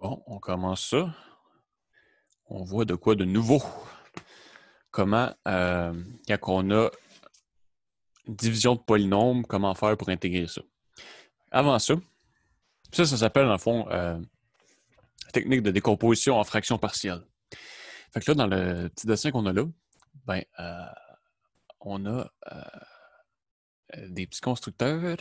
Bon, on commence ça. On voit de quoi de nouveau. Comment, quand on a une division de polynômes, comment faire pour intégrer ça. Avant ça, ça s'appelle, dans le fond, technique de décomposition en fractions partielles. Fait que là, dans le petit dessin qu'on a là, ben, on a des petits constructeurs.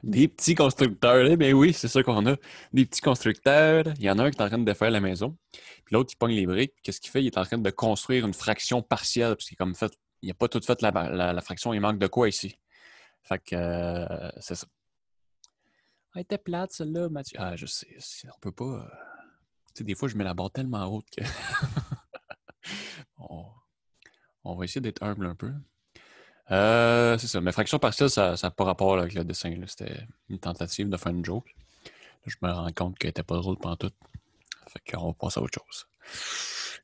Des petits constructeurs, eh bien oui, c'est ça qu'on a. Des petits constructeurs. Il y en a un qui est en train de défaire la maison. Puis l'autre, il pogne les briques. Qu'est-ce qu'il fait? Il est en train de construire une fraction partielle. Parce qu'il est comme fait. Il n'a pas tout fait la fraction. Il manque de quoi ici? Fait que c'est ça. Elle était plate, celle-là, Mathieu. Ah, je sais. On peut pas. Tu sais, des fois, je mets la barre tellement haute que. on va essayer d'être humble un peu. C'est ça. Mais fraction partielle, ça n'a pas rapport avec le dessin. C'était une tentative de faire une joke. Là, je me rends compte qu'elle n'était pas drôle pantoute. Fait qu'on va passer à autre chose.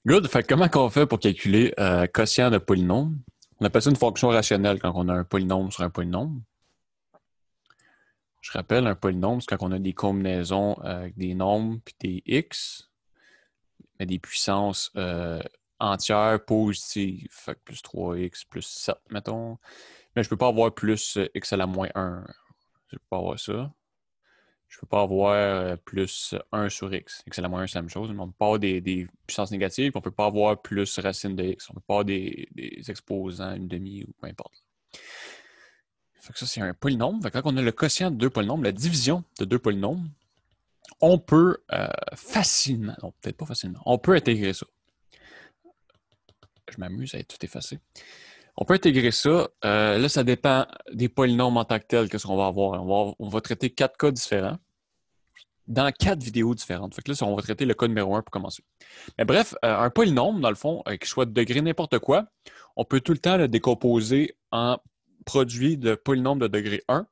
Good. Fait que comment on fait pour calculer quotient de polynôme? On appelle ça une fonction rationnelle quand on a un polynôme sur un polynôme. Je rappelle, un polynôme, c'est quand on a des combinaisons avec des nombres puis des x, mais des puissances entières positives. Fait que plus 3x plus 7, mettons. Mais je ne peux pas avoir plus x à la moins 1. Je ne peux pas avoir ça. Je ne peux pas avoir plus 1 sur x. X à la moins 1, c'est la même chose. Mais on ne peut pas avoir des puissances négatives. On ne peut pas avoir plus racine de x. On ne peut pas avoir des exposants, une demi ou peu importe. Fait que ça, c'est un polynôme. Fait que quand on a le quotient de deux polynômes, la division de deux polynômes, on peut facilement, non, peut-être pas facilement, on peut intégrer ça. Je m'amuse à être tout effacé. On peut intégrer ça. Là, ça dépend des polynômes en tant que tels, qu'est-ce qu'on va avoir. On va traiter 4 cas différents dans 4 vidéos différentes. Fait que là, on va traiter le cas numéro 1 pour commencer. Mais bref, un polynôme, dans le fond, qui soit de degré n'importe quoi, on peut tout le temps le décomposer en produit de polynômes de degré 1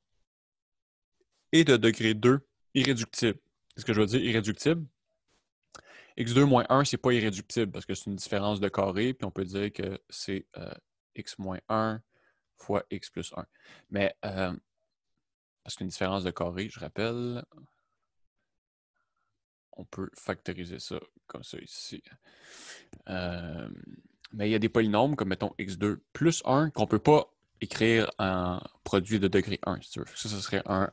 et de degré 2 irréductible. C'est ce que je veux dire, irréductible. x2 moins 1, c'est pas irréductible parce que c'est une différence de carré, puis on peut dire que c'est x moins 1 fois x plus 1. Mais, parce qu'une différence de carré, je rappelle, on peut factoriser ça comme ça ici. Mais il y a des polynômes comme, mettons, x2 plus 1 qu'on ne peut pas écrire en produit de degré 1, si tu veux. Ça serait un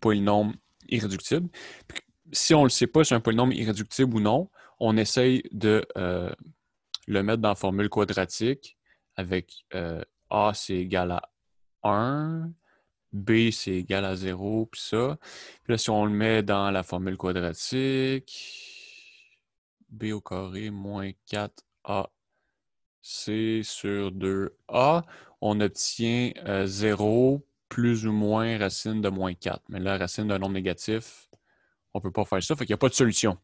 polynôme irréductible. Puis, si on ne le sait pas si c'est un polynôme irréductible ou non, on essaye de le mettre dans la formule quadratique avec A, c'est égal à 1, B, c'est égal à 0, puis ça. Puis là, si on le met dans la formule quadratique, B au carré moins 4AC sur 2A, on obtient 0 plus ou moins racine de moins 4. Mais là, racine d'un nombre négatif, on ne peut pas faire ça, fait qu'il n'y a pas de solution.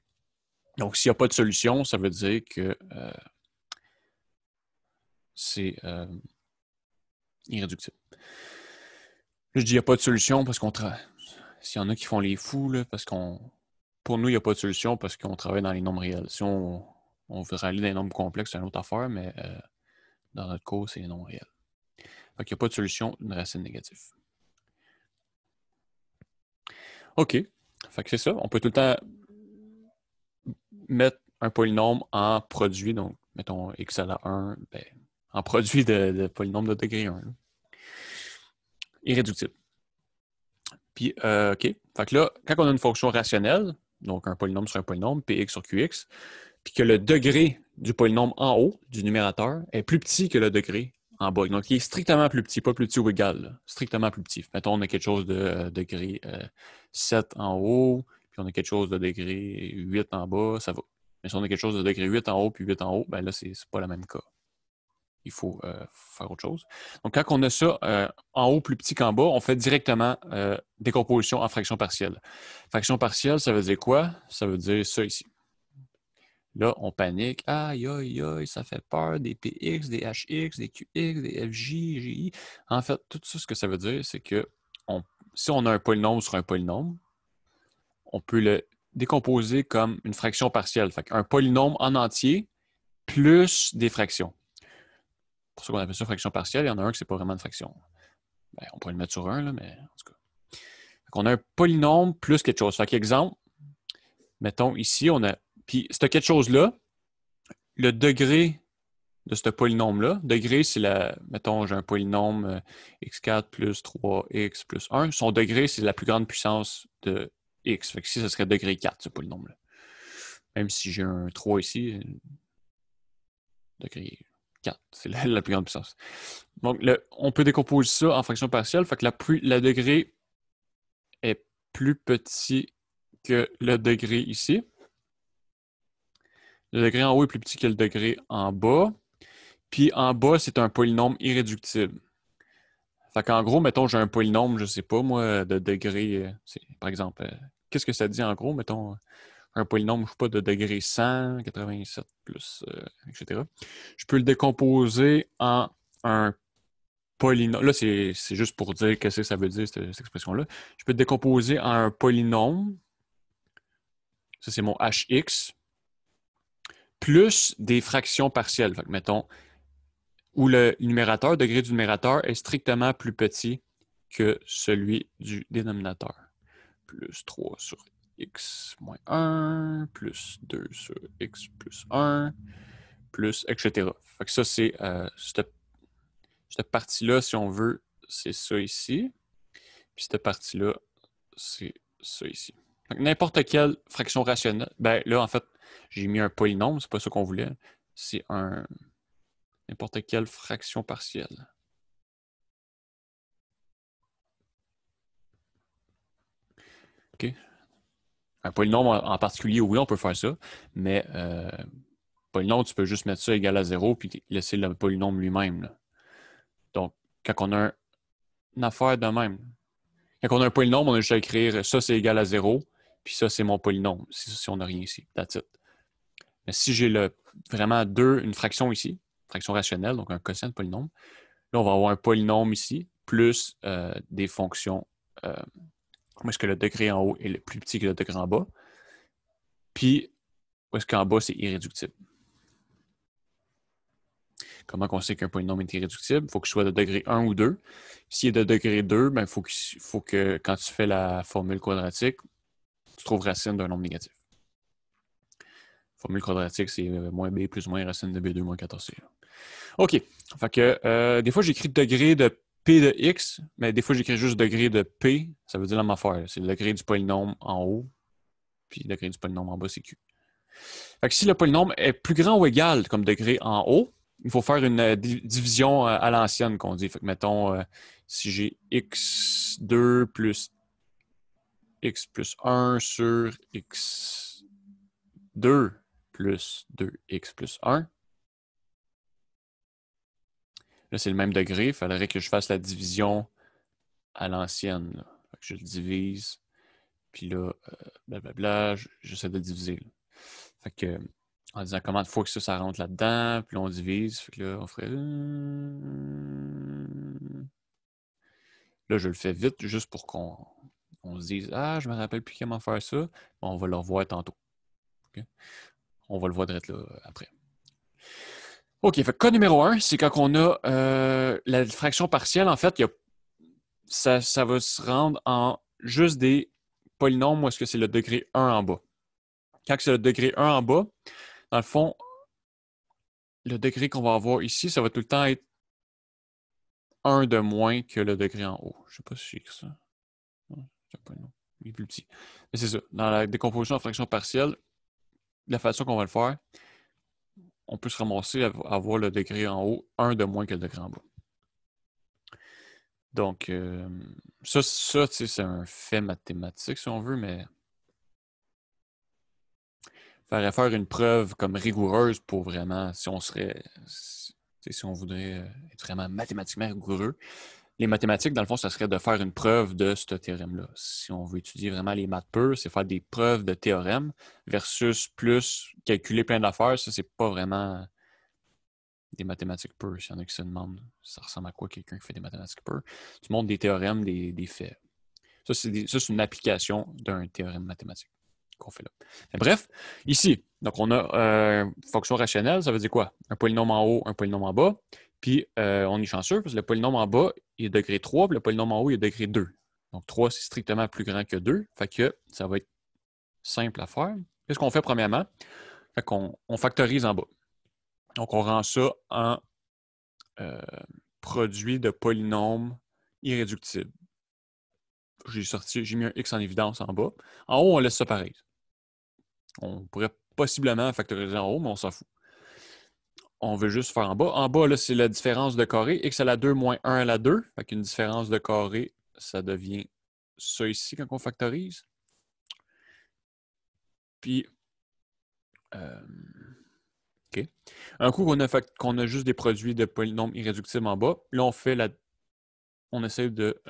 Donc, s'il n'y a pas de solution, ça veut dire que c'est irréductible. Là, je dis qu'il n'y a pas de solution parce qu'on travaille. S'il y en a qui font les fous, là, parce qu'on. Pour nous, il n'y a pas de solution parce qu'on travaille dans les nombres réels. Si on veut aller dans les nombres complexes, c'est une autre affaire, mais dans notre cas, c'est les nombres réels. Fait qu'il n'y a pas de solution d'une racine négative. OK. Fait que c'est ça. On peut tout le temps mettre un polynôme en produit, donc mettons x à la 1, ben, en produit de polynôme de degré 1. Là. Irréductible. Puis, OK. Fait que là, quand on a une fonction rationnelle, donc un polynôme sur un polynôme, px sur qx, puis que le degré du polynôme en haut, du numérateur, est plus petit que le degré en bas. Donc, il est strictement plus petit, pas plus petit ou égal. Là. Strictement plus petit. Mettons, on a quelque chose de degré 7 en haut, puis on a quelque chose de degré 8 en bas, ça va. Mais si on a quelque chose de degré 8 en haut, puis 8 en haut, ben là, c'est pas le même cas. Il faut faire autre chose. Donc, quand on a ça en haut plus petit qu'en bas, on fait directement décomposition en fraction partielle. Fraction partielle, ça veut dire quoi? Ça veut dire ça ici. Là, on panique. Aïe, aïe, aïe, ça fait peur. Des PX, des HX, des QX, des FJ, GI. En fait, tout ça, ce que ça veut dire, c'est que si on a un polynôme sur un polynôme, on peut le décomposer comme une fraction partielle. Fait un polynôme en entier plus des fractions. Pour ça qu'on appelle ça fraction partielle, il y en a un qui c'est pas vraiment une fraction. Ben, on pourrait le mettre sur 1, là, mais en tout cas. On a un polynôme plus quelque chose. Fait qu'exemple, Mettons, ici, on a... Puis, quelque chose-là, le degré de ce polynôme-là, degré, c'est la... Mettons, j'ai un polynôme x4 plus 3x plus 1. Son degré, c'est la plus grande puissance de x. Fait que ici, ça serait degré 4, ce polynôme-là. Même si j'ai un 3 ici, degré 4, c'est la plus grande puissance. Donc, on peut décomposer ça en fraction partielle. Fait que le degré est plus petit que le degré ici. Le degré en haut est plus petit que le degré en bas. Puis en bas, c'est un polynôme irréductible. Fait qu'en gros, mettons, j'ai un polynôme, je sais pas, moi, de degré. Par exemple, qu'est-ce que ça dit en gros? Mettons, un polynôme, je sais pas, de degré 100, 87 plus, etc. Je peux le décomposer en un polynôme. Là, c'est juste pour dire qu'est-ce que ça veut dire, cette expression-là. Je peux le décomposer en un polynôme. Ça, c'est mon hx. Plus des fractions partielles. Fait que, mettons, où le degré du numérateur est strictement plus petit que celui du dénominateur. Plus 3 sur x moins 1, plus 2 sur x plus 1, plus, etc. Fait que ça, c'est cette partie-là, si on veut, c'est ça ici. Puis cette partie-là, c'est ça ici. N'importe quelle fraction rationnelle. Ben là, en fait, j'ai mis un polynôme, c'est pas ça qu'on voulait. C'est n'importe quelle fraction partielle. OK? Un polynôme en particulier, oui, on peut faire ça, mais polynôme, tu peux juste mettre ça égal à 0 puis laisser le polynôme lui-même. Là. Donc, quand on a une affaire de même, quand on a un polynôme, on a juste à écrire ça, c'est égal à 0, puis ça, c'est mon polynôme, si on n'a rien ici. That's it. Mais si j'ai vraiment une fraction ici, fraction rationnelle, donc un quotient de polynôme, là, on va avoir un polynôme ici, plus des fonctions. Où est-ce que le degré en haut est le plus petit que le degré en bas? Puis, où est-ce qu'en bas, c'est irréductible? Comment on sait qu'un polynôme est irréductible? Il faut qu'il soit de degré 1 ou 2. S'il est de degré 2, ben, il faut que quand tu fais la formule quadratique, tu trouves racine d'un nombre négatif. Formule quadratique, c'est moins b plus ou moins racine de b2 moins 14c. OK. Fait que des fois, j'écris degré de p de x, mais des fois, j'écris juste degré de p. Ça veut dire la même affaire. C'est le degré du polynôme en haut, puis le degré du polynôme en bas, c'est q. Fait que si le polynôme est plus grand ou égal comme degré en haut, il faut faire une division à l'ancienne qu'on dit. Fait que mettons, si j'ai x2 plus x plus 1 sur x2 plus 2x plus 1, là, c'est le même degré. Il faudrait que je fasse la division à l'ancienne. Je le divise. Puis là, blablabla, j'essaie de diviser. Là. Fait que, en disant combien de fois que ça rentre là-dedans, puis là, on divise. Fait que là, on ferait... Là, je le fais vite, juste pour qu'on se dise « Ah, je me rappelle plus comment faire ça. » On va le revoir tantôt. Okay? On va le voir direct là après. OK, fait que cas numéro 1, c'est quand on a la fraction partielle, en fait, ça va se rendre en juste des polynômes où est-ce que c'est le degré 1 en bas. Quand c'est le degré 1 en bas, dans le fond, le degré qu'on va avoir ici, ça va tout le temps être 1 de moins que le degré en haut. Je ne sais pas si j'ai écrit ça. Non, il est plus petit. Mais c'est ça. Dans la décomposition en fraction partielle, la façon qu'on va le faire, on peut se ramasser à avoir le degré en haut 1 de moins que le degré en bas. Donc, ça c'est un fait mathématique, si on veut, mais il faudrait faire une preuve comme rigoureuse pour vraiment, si on voudrait être vraiment mathématiquement rigoureux. Les mathématiques, dans le fond, ça serait de faire une preuve de ce théorème-là. Si on veut étudier vraiment les maths pures, c'est faire des preuves de théorèmes versus plus calculer plein d'affaires. Ça, c'est pas vraiment des mathématiques pures. S'il y en a qui se demandent, ça ressemble à quoi quelqu'un qui fait des mathématiques pures? Tu montres des théorèmes, des faits. Ça, c'est une application d'un théorème mathématique qu'on fait là. Mais bref, ici, donc on a une fonction rationnelle, ça veut dire quoi? Un polynôme en haut, un polynôme en bas. Puis on est chanceux parce que le polynôme en bas il est degré 3, puis le polynôme en haut il est degré 2. Donc 3, c'est strictement plus grand que 2. Fait que ça simple à faire. Qu'est-ce qu'on fait premièrement? Fait qu'on factorise en bas. Donc, on rend ça en produit de polynômes irréductibles. J'ai mis un X en évidence en bas. En haut, on laisse ça pareil. On pourrait possiblement factoriser en haut, mais on s'en fout. On veut juste faire en bas. En bas, là, c'est la différence de carré. X à la 2 moins 1 à la 2. Fait qu'une différence de carré, ça devient ça ici quand on factorise. Puis, OK. Un coup qu'on a juste des produits de polynômes irréductibles en bas, là, on essaie de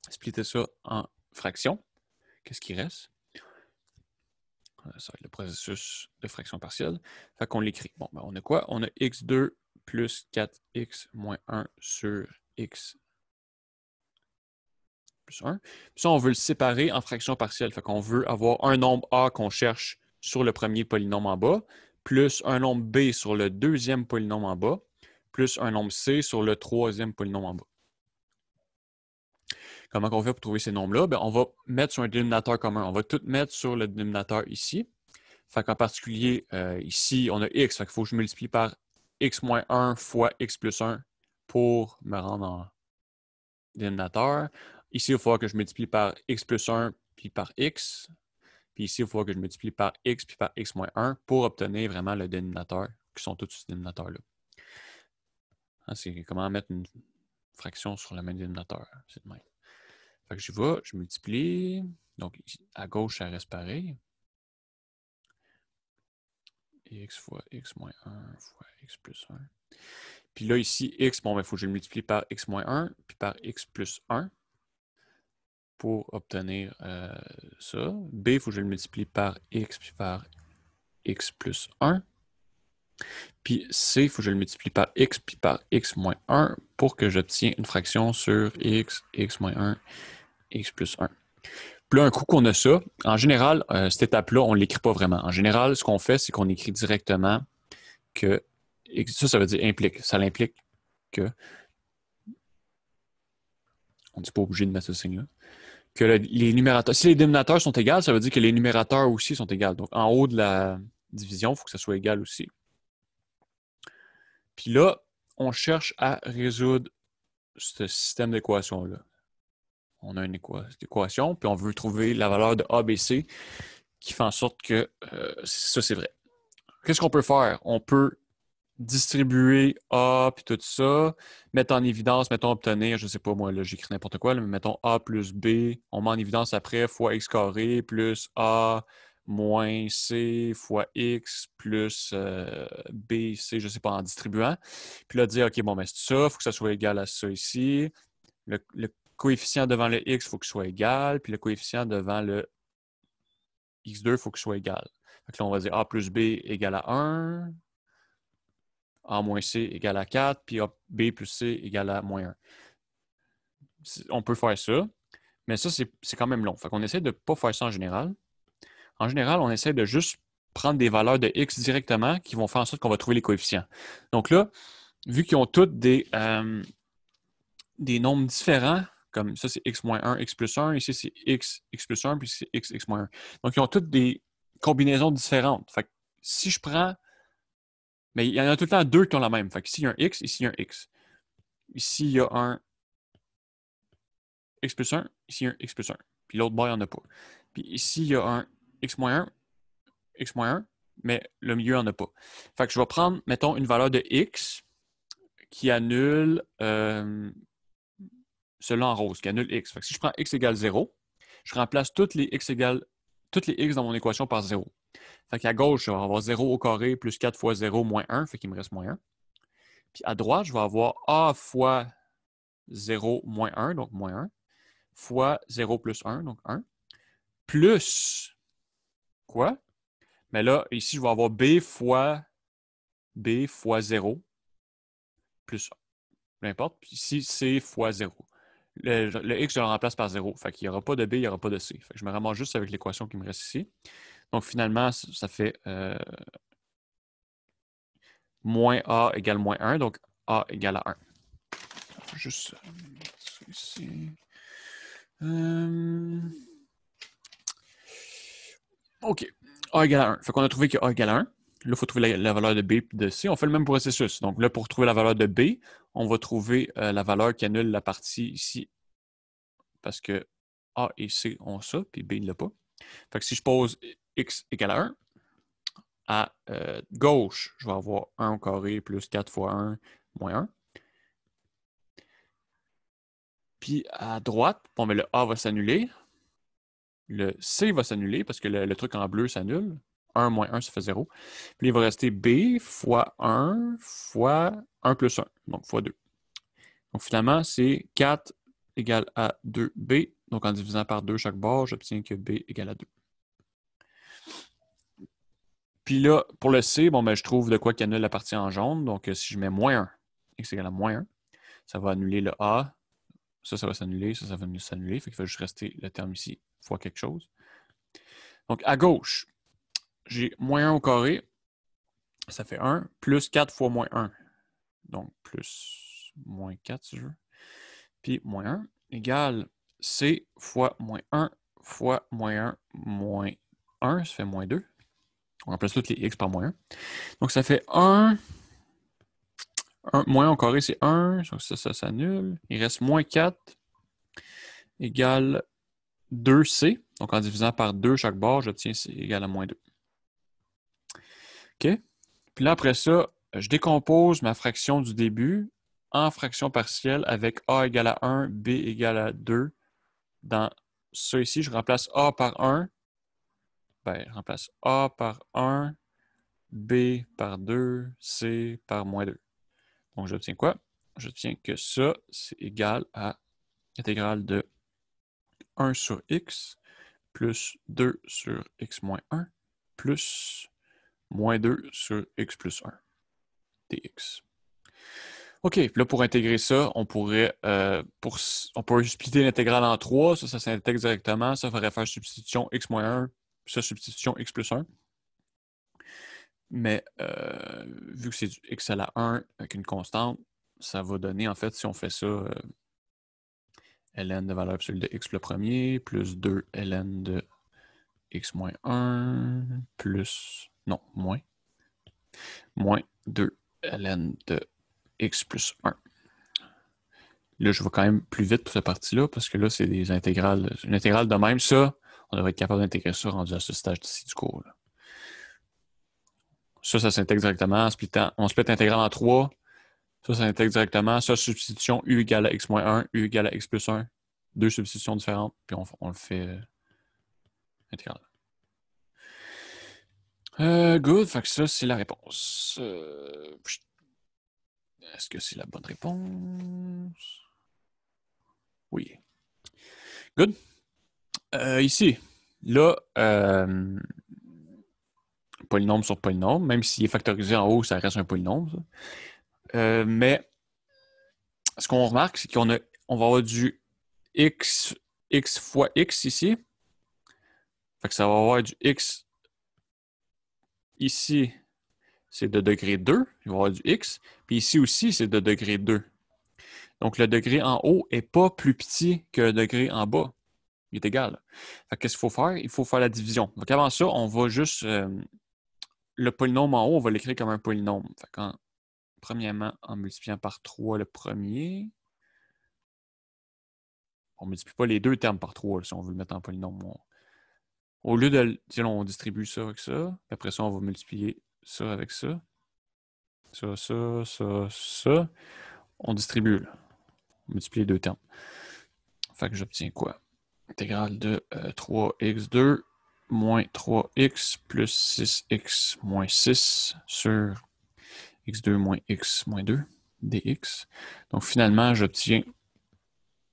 splitter ça en fractions. Qu'est-ce qui reste? Ça va être le processus de fraction partielle. Fait qu'on l'écrit. Bon, ben on a quoi? On a x2 plus 4x moins 1 sur x plus 1. Puis ça, on veut le séparer en fractions partielles. Fait qu'on veut avoir un nombre A qu'on cherche sur le premier polynôme en bas, plus un nombre B sur le deuxième polynôme en bas, plus un nombre C sur le troisième polynôme en bas. Comment on fait pour trouver ces nombres-là? Ben, on va mettre sur un dénominateur commun. On va tout mettre sur le dénominateur ici. Fait qu'en particulier, ici, on a x. Fait qu'il faut que je multiplie par x moins 1 fois x plus 1 pour me rendre en dénominateur. Ici, il va falloir que je multiplie par x plus 1 puis par x. Puis ici, il va falloir que je multiplie par x puis par x moins 1 pour obtenir vraiment le dénominateur, qui sont tous ce dénominateur-là. C'est comment mettre une fraction sur le même dénominateur. C'est de même. Fait que je multiplie. Donc, à gauche, ça reste pareil. X fois x moins 1 fois x plus 1. Puis là, ici, x, bon, il faut que je le multiplie par x moins 1, puis par x plus 1 pour obtenir ça. B, il faut que je le multiplie par x, puis par x plus 1. Puis C, il faut que je le multiplie par x, puis par x moins 1 pour que j'obtienne une fraction sur x, x moins 1, x plus 1. Puis là, un coup qu'on a ça, en général, cette étape-là, on ne l'écrit pas vraiment. En général, ce qu'on fait, c'est qu'on écrit directement que ça veut dire implique. Ça l'implique que, on n'est pas obligé de mettre ce signe-là, que les numérateurs, si les dénominateurs sont égaux, ça veut dire que les numérateurs aussi sont égaux. Donc, en haut de la division, il faut que ça soit égal aussi. Puis là, on cherche à résoudre ce système d'équations-là. On a une équation, puis on veut trouver la valeur de A, B, C qui fait en sorte que ça, c'est vrai. Qu'est-ce qu'on peut faire? On peut distribuer A puis tout ça, mettre en évidence, mettons obtenir, je ne sais pas moi, là j'écris n'importe quoi, là, mais mettons A plus B, on met en évidence après fois x carré plus A moins C fois x plus B, C, je ne sais pas, en distribuant. Puis là, dire, OK, bon, ben c'est ça, il faut que ça soit égal à ça ici. Le coefficient devant le x, il faut qu'il soit égal, puis le coefficient devant le x2, il faut qu'il soit égal. Donc là, on va dire A plus B égale à 1. A moins C égale à 4, puis B plus C égale à moins 1. On peut faire ça, mais ça, c'est quand même long. Fait qu'on essaie de ne pas faire ça en général. En général, on essaie de juste prendre des valeurs de x directement qui vont faire en sorte qu'on va trouver les coefficients. Donc là, vu qu'ils ont tous des nombres différents, comme ça, c'est x moins 1, x plus 1, ici, c'est x, x plus 1, puis c'est x, x moins 1. Donc, ils ont toutes des combinaisons différentes. Fait que si je prends mais il y en a tout le temps deux qui ont la même. Fait qu'ici, il y a un x, ici, il y a un x. Ici, il y a un x plus 1, ici, il y a un x plus 1. Puis l'autre bord, il n'y en a pas. Puis ici, il y a un x moins 1, x moins 1, mais le milieu, il n'y en a pas. Fait que je vais prendre, mettons, une valeur de x qui annule celui-là en rose, qui annule x. Fait que si je prends x égale 0, je remplace toutes les x dans mon équation par 0. Fait qu'à gauche, je vais avoir 0 au carré plus 4 fois 0 moins 1, fait qu'il me reste moins 1. Puis à droite, je vais avoir a fois 0 moins 1, donc moins 1, fois 0 plus 1, donc 1, plus quoi? Mais là, ici, je vais avoir b fois 0 plus 1. Peu importe. Puis ici, c fois 0. Le x, je le remplace par 0. Fait qu'il n'y aura pas de b, il n'y aura pas de c. Fait que je me ramasse juste avec l'équation qui me reste ici. Donc finalement, ça fait moins a égale moins 1, donc a égale à 1. Juste ici. OK. A égale à 1. Fait qu'on a trouvé que A égale à 1. Là, il faut trouver la valeur de B et de C. On fait le même processus. Donc là, pour trouver la valeur de B, on va trouver la valeur qui annule la partie ici. Parce que A et C ont ça, puis B ne l'a pas. Fait que si je pose X égale à 1, à gauche, je vais avoir 1 au carré plus 4 fois 1 moins 1. Puis à droite, bon, mais le A va s'annuler. Le C va s'annuler parce que le truc en bleu s'annule. 1 moins 1, ça fait 0. Puis il va rester B fois 1 fois 1 plus 1, donc fois 2. Donc finalement, c'est 4 égale à 2B. Donc en divisant par 2 chaque bord, j'obtiens que B égale à 2. Puis là, pour le C, bon, ben, je trouve de quoi qui annule la partie en jaune. Donc si je mets moins 1, x égale à moins 1, ça va annuler le A. Ça va s'annuler. Ça va s'annuler. Fait qu'il va juste rester le terme ici fois quelque chose. Donc à gauche, j'ai moins 1 au carré. Ça fait 1, plus 4 fois moins 1. Donc, plus moins 4, si je veux. Puis, moins 1 égale C fois moins 1 fois moins 1 ça fait moins 2. On remplace toutes les x par moins 1. Donc, ça fait 1. Moins 1 au carré, c'est 1. Donc, ça s'annule. Il reste moins 4 égale 2C. Donc, en divisant par 2 chaque bord, j'obtiens C égale à moins 2. OK? Puis là, après ça, je décompose ma fraction du début en fraction partielle avec A égale à 1, B égale à 2. Dans ça ici, je remplace A par 1. Ben, je remplace A par 1, B par 2, C par moins 2. Donc, j'obtiens quoi? J'obtiens que ça, c'est égal à l'intégrale de 1 sur x plus 2 sur x moins 1 plus moins 2 sur x plus 1 dx. OK, puis là, pour intégrer ça, on pourrait splitter l'intégrale en 3. Ça s'intègre directement. Ça ferait faire substitution x moins 1, puis ça, substitution x plus 1. Mais vu que c'est du x à la 1 avec une constante, ça va donner, en fait, si on fait ça, ln de valeur absolue de x le premier, plus 2 ln de x moins 1, plus, non, moins 2 ln de x plus 1. Là, je vais quand même plus vite pour cette partie-là, parce que là, c'est des intégrales. Une intégrale de même, ça, on devrait être capable d'intégrer ça rendu à ce stage-ci du cours. Là. Ça s'intègre directement en splittant. On split l'intégrale en 3. Ça s'intègre directement. Ça, substitution U égale à x moins 1, U égale à x plus 1. Deux substitutions différentes, puis on le fait intégral. Good, fait que ça, c'est la réponse. Est-ce que c'est la bonne réponse? Oui. Good. Ici, là, polynôme sur polynôme, même s'il est factorisé en haut, ça reste un polynôme. Mais ce qu'on remarque, c'est qu'on va avoir du x fois x ici. Fait que ça va avoir du x ici, c'est de degré 2. Il va y avoir du x. Puis ici aussi, c'est de degré 2. Donc, le degré en haut n'est pas plus petit que le degré en bas. Il est égal. Fait qu'est-ce qu'il faut faire? Il faut faire la division. Donc, avant ça, on va juste... le polynôme en haut, on va l'écrire comme un polynôme. Fait premièrement, en multipliant par 3 le premier. On ne multiplie pas les deux termes par 3 là, si on veut le mettre en polynôme. Au lieu de... on distribue ça avec ça. Après ça, on va multiplier ça avec ça. Ça. On distribue. Là. On multiplie les deux termes. Fait que j'obtiens quoi? Intégrale de 3x2 moins 3x plus 6x moins 6 sur x2 moins x moins 2 dx. Donc finalement, j'obtiens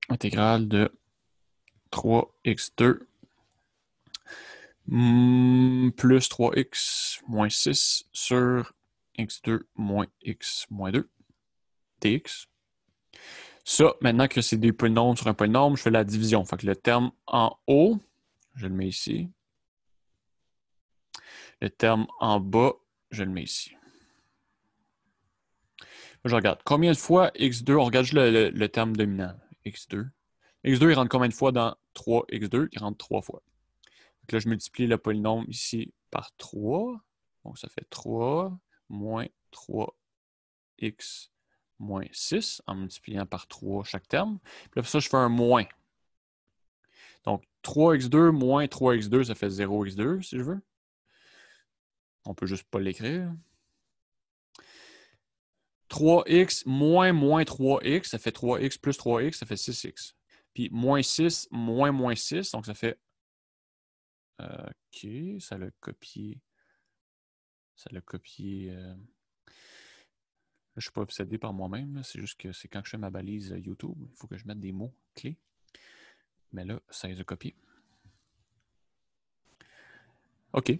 intégrale de 3x2 plus 3x moins 6 sur x2 moins x moins 2 dx. Ça, maintenant que c'est des polynômes sur un polynôme, je fais la division. Fait que le terme en haut, je le mets ici. Le terme en bas, je le mets ici. Je regarde. Combien de fois x2, on regarde juste le terme dominant, x2. x2, il rentre combien de fois dans 3x2? Il rentre 3 fois. Donc là, je multiplie le polynôme ici par 3. Donc, ça fait 3 moins 3x moins 6 en multipliant par 3 chaque terme. Puis là, pour ça, je fais un moins. Donc, 3x2 moins 3x2, ça fait 0x2, si je veux. On peut juste pas l'écrire. 3x moins 3x, ça fait 3x plus 3x, ça fait 6x. Puis moins 6 moins 6, donc ça fait... OK, ça l'a copié. Ça l'a copié... Je ne suis pas obsédé par moi-même. C'est juste que c'est quand je fais ma balise YouTube, il faut que je mette des mots clés. Mais là, ça les a copiés. OK.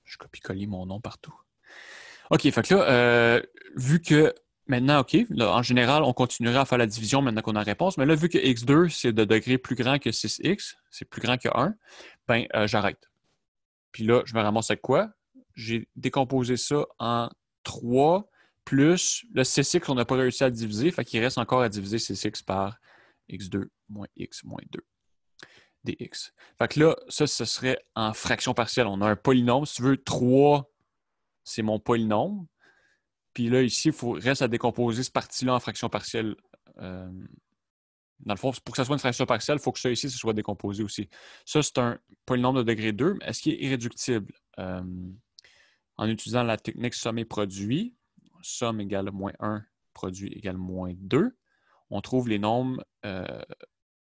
Je copie-coller mon nom partout. OK, fait que là, vu que maintenant, OK, là, en général, on continuerait à faire la division maintenant qu'on a la réponse, mais là, vu que x2, c'est de degré plus grand que 6x, c'est plus grand que 1, ben j'arrête. Puis là, je me ramasse avec quoi? J'ai décomposé ça en 3 plus le 6x qu'on n'a pas réussi à diviser, fait qu'il reste encore à diviser 6x par x2 moins x moins 2 dx. Fait que là, ça, ce serait en fraction partielle. On a un polynôme. Si tu veux, 3, c'est mon polynôme. Puis là, ici, il reste à décomposer cette partie-là en fraction partielle. Dans le fond, pour que ça soit une fraction partielle, il faut que ça ici, ça soit décomposé aussi. Ça, c'est un polynôme de degré 2. Mais est-ce qu'il est irréductible? En utilisant la technique somme et produit, somme égale moins 1, produit égale moins 2, on trouve les nombres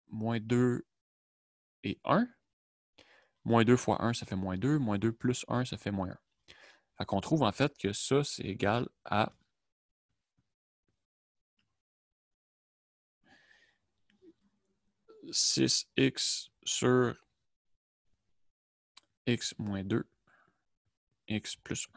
moins 2 et 1. Moins 2 fois 1, ça fait moins 2. Moins 2 plus 1, ça fait moins 1. Fait qu'on trouve en fait que ça, c'est égal à 6x sur x moins 2, x plus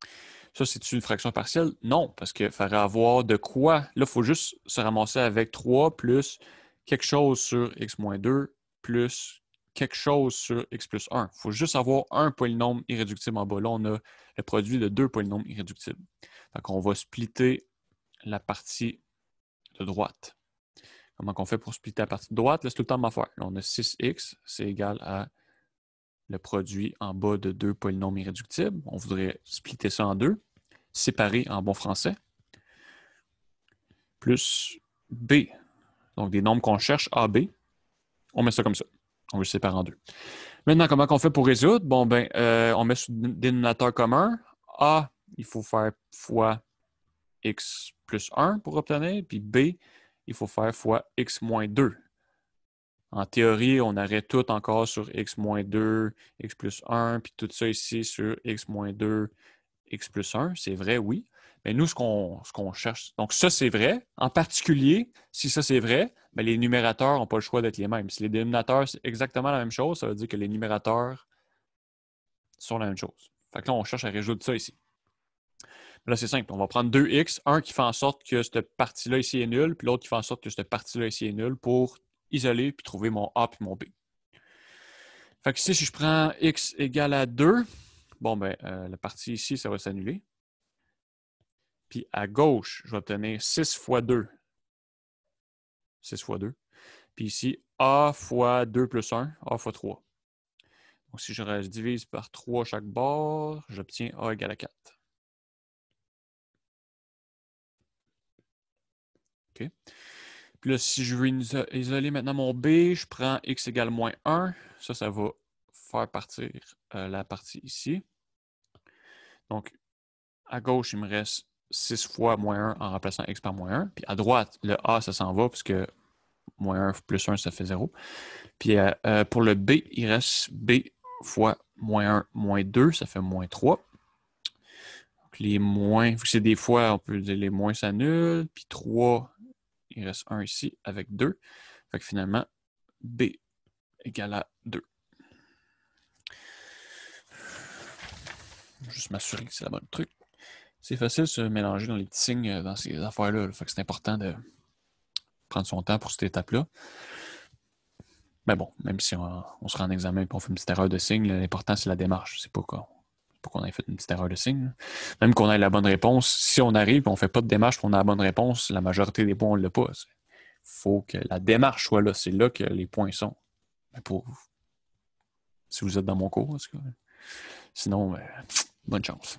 1. Ça, c'est une fraction partielle? Non, parce qu'il faudrait avoir de quoi. Là, il faut juste se ramasser avec 3 plus quelque chose sur x moins 2 plus quelque chose sur x plus 1. Il faut juste avoir un polynôme irréductible en bas. Là, on a le produit de deux polynômes irréductibles. Donc, on va splitter la partie de droite. Comment on fait pour splitter la partie de droite? Là, c'est tout le temps ma faire. Là, on a 6x, c'est égal à le produit en bas de deux polynômes irréductibles. On voudrait splitter ça en deux, séparer en bon français, plus b. Donc, des nombres qu'on cherche, a, b. On met ça comme ça. On veut le séparer en deux. Maintenant, comment on fait pour résoudre? Bon, ben, on met sur le dénominateur commun. A, il faut faire fois x plus 1 pour obtenir. Puis b, il faut faire fois x moins 2. En théorie, on aurait tout encore sur x moins 2, x plus 1, puis tout ça ici sur x moins 2, x plus 1. C'est vrai, oui. Mais nous, ce qu'on cherche... Donc, ça, c'est vrai. En particulier, si ça, c'est vrai, bien, les numérateurs n'ont pas le choix d'être les mêmes. Si les dénominateurs, c'est exactement la même chose, ça veut dire que les numérateurs sont la même chose. Fait que là, on cherche à résoudre ça ici. Là, c'est simple. On va prendre 2x, un qui fait en sorte que cette partie-là ici est nulle, puis l'autre qui fait en sorte que cette partie-là ici est nulle pour isoler puis trouver mon A puis mon B. Fait que ici, si je prends x égale à 2, bon, ben, la partie ici, ça va s'annuler. Puis à gauche, je vais obtenir 6 fois 2. 6 fois 2. Puis ici, A fois 2 plus 1, A fois 3. Donc, si je divise par 3 chaque bord, j'obtiens A égale à 4. OK. Puis là, si je veux isoler maintenant mon B, je prends x égale moins 1. Ça va faire partir la partie ici. Donc, à gauche, il me reste 6 fois moins 1 en remplaçant x par moins 1. Puis à droite, le A, ça s'en va puisque moins 1 plus 1, ça fait 0. Puis pour le B, il reste B fois moins 1, moins 2, ça fait moins 3. Donc les moins, vu que c'est des fois, on peut dire les moins s'annulent. Puis 3, il reste 1 ici avec 2. Fait que finalement, B égale à 2. Je vais juste m'assurer que c'est la bonne truc. C'est facile de se mélanger dans les petits signes dans ces affaires-là. Là. Fait que c'est important de prendre son temps pour cette étape-là. Mais bon, même si on se rend en examen et on fait une petite erreur de signe, l'important, c'est la démarche. C'est pas qu'on ait fait une petite erreur de signe. Même qu'on ait la bonne réponse, si on arrive et on ne fait pas de démarche et on a la bonne réponse, la majorité des points, on ne l'a pas. Il faut que la démarche soit là. C'est là que les points sont. Si vous êtes dans mon cours, en tout cas. Sinon, bonne chance.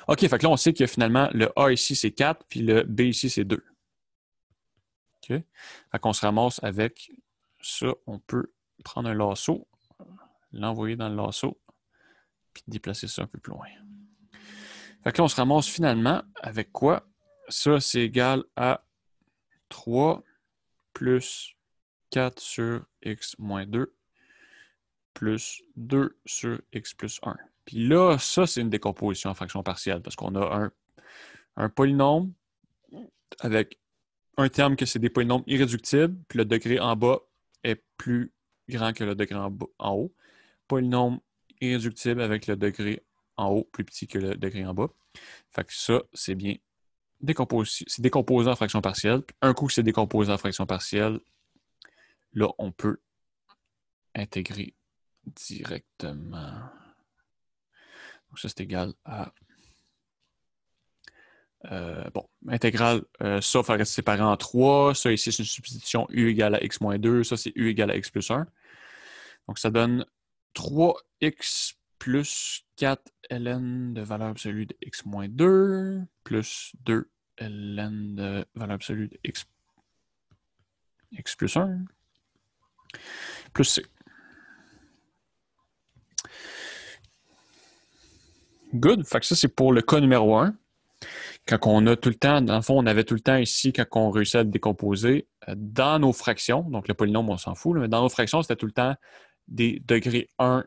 OK, fait que là, on sait que finalement, le A ici, c'est 4, puis le B ici, c'est 2. OK? Fait qu'on se ramasse avec ça. On peut prendre un lasso, l'envoyer dans le lasso, puis déplacer ça un peu plus loin. Fait que là, on se ramasse finalement avec quoi? Ça, c'est égal à 3 plus 4 sur x moins 2 plus 2 sur x plus 1. Puis là, ça, c'est une décomposition en fraction partielle parce qu'on a un polynôme avec un terme que c'est des polynômes irréductibles, puis le degré en bas est plus grand que le degré en haut. Polynôme irréductible avec le degré en haut plus petit que le degré en bas. Fait que ça, c'est bien décomposé. C'est décomposé en fraction partielle. Puis un coup que c'est décomposé en fraction partielle, là, on peut intégrer directement. Donc ça, c'est égal à... intégrale, ça, il faut rester séparé en 3. Ça, ici, c'est une substitution u égale à x moins 2. Ça, c'est u égale à x plus 1. Donc, ça donne 3x plus 4 ln de valeur absolue de x moins 2 plus 2 ln de valeur absolue de x plus 1 plus c. Good. Fait que ça, c'est pour le cas numéro 1. Quand on a tout le temps, dans le fond, on avait tout le temps ici, quand on réussit à le décomposer, dans nos fractions, donc le polynôme, on s'en fout, mais dans nos fractions, c'était tout le temps des degrés 1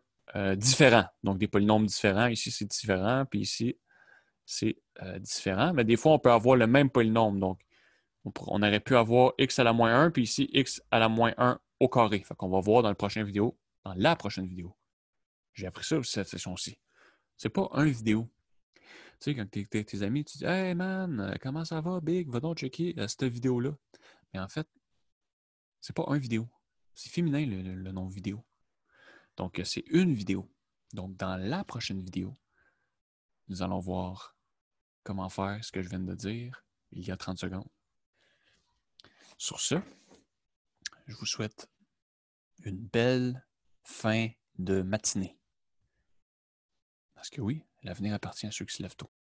différents. Donc des polynômes différents. Ici, c'est différent, puis ici, c'est différent. Mais des fois, on peut avoir le même polynôme. Donc, on aurait pu avoir x à la moins 1, puis ici, x à la moins 1 au carré. Fait qu'on va voir dans la prochaine vidéo. J'ai appris ça aussi, cette session-ci. C'est pas un vidéo. Tu sais, quand tes amis, tu dis « Hey man, comment ça va, Big? Va donc checker cette vidéo-là. » Mais en fait, c'est pas un vidéo. C'est féminin, le nom vidéo. Donc, c'est une vidéo. Donc, dans la prochaine vidéo, nous allons voir comment faire ce que je viens de dire il y a 30 secondes. Sur ce, je vous souhaite une belle fin de matinée. Parce que oui, l'avenir appartient à ceux qui se lèvent tôt.